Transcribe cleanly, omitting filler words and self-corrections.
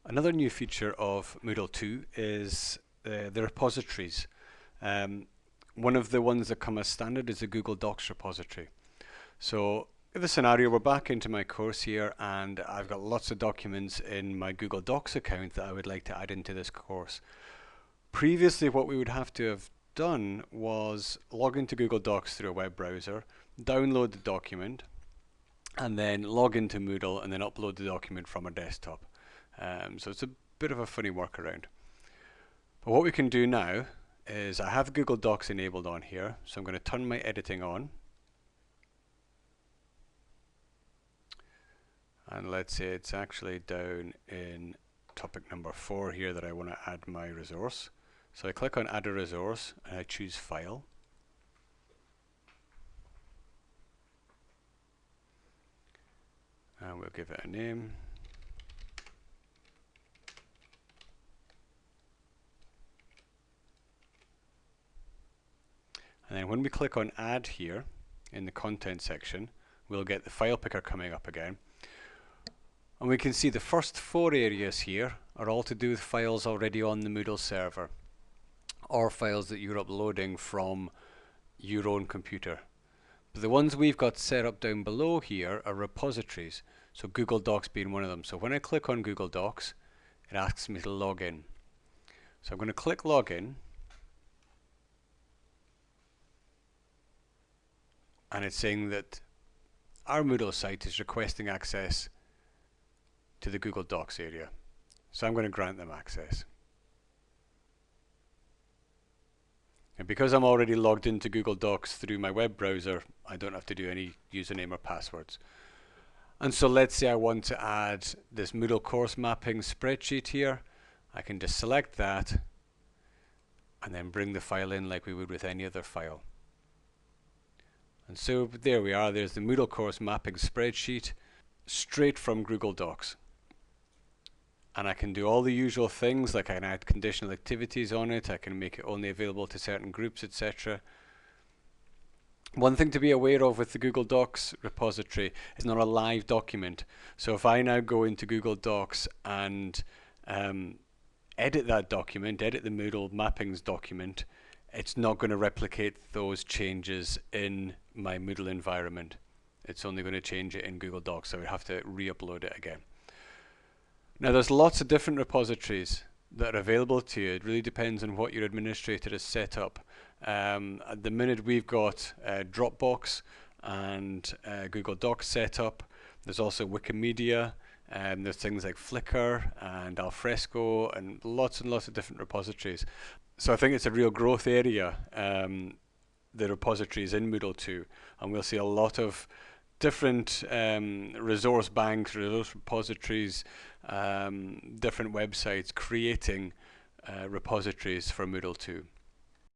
Another new feature of Moodle 2 is the repositories. One of the ones that come as standard is the Google Docs repository. So in the scenario, we're back into my course here, and I've got lots of documents in my Google Docs account that I would like to add into this course. Previously, what we would have to have done was log into Google Docs through a web browser, download the document, and then log into Moodle and then upload the document from a desktop. So it's a bit of a funny workaround. But what we can do now is I have Google Docs enabled on here, so I'm going to turn my editing on. And let's say it's actually down in topic number 4 here that I want to add my resource. So I click on Add a Resource and I choose File. And we'll give it a name. And then when we click on Add here in the Content section, we'll get the file picker coming up again. And we can see the first 4 areas here are all to do with files already on the Moodle server, or files that you're uploading from your own computer. But the ones we've got set up down below here are repositories, so Google Docs being one of them. So when I click on Google Docs, it asks me to log in. So I'm going to click Login, and it's saying that our Moodle site is requesting access to the Google Docs area. So I'm going to grant them access. And because I'm already logged into Google Docs through my web browser, I don't have to do any username or passwords. And so let's say I want to add this Moodle course mapping spreadsheet here. I can just select that and then bring the file in like we would with any other file. And so there we are, there's the Moodle course mapping spreadsheet straight from Google Docs. And I can do all the usual things, like I can add conditional activities on it, I can make it only available to certain groups, etc. One thing to be aware of with the Google Docs repository is not a live document. So if I now go into Google Docs and edit that document, edit the Moodle mappings document, it's not going to replicate those changes in my Moodle environment. It's only going to change it in Google Docs, so I have to re-upload it again. Now there's lots of different repositories that are available to you. It really depends on what your administrator has set up. At the minute we've got Dropbox and Google Docs set up. There's also Wikimedia, there's things like Flickr and Alfresco and lots of different repositories. So I think it's a real growth area, the repositories in Moodle 2, and we'll see a lot of different resource banks, resource repositories, different websites creating repositories for Moodle 2.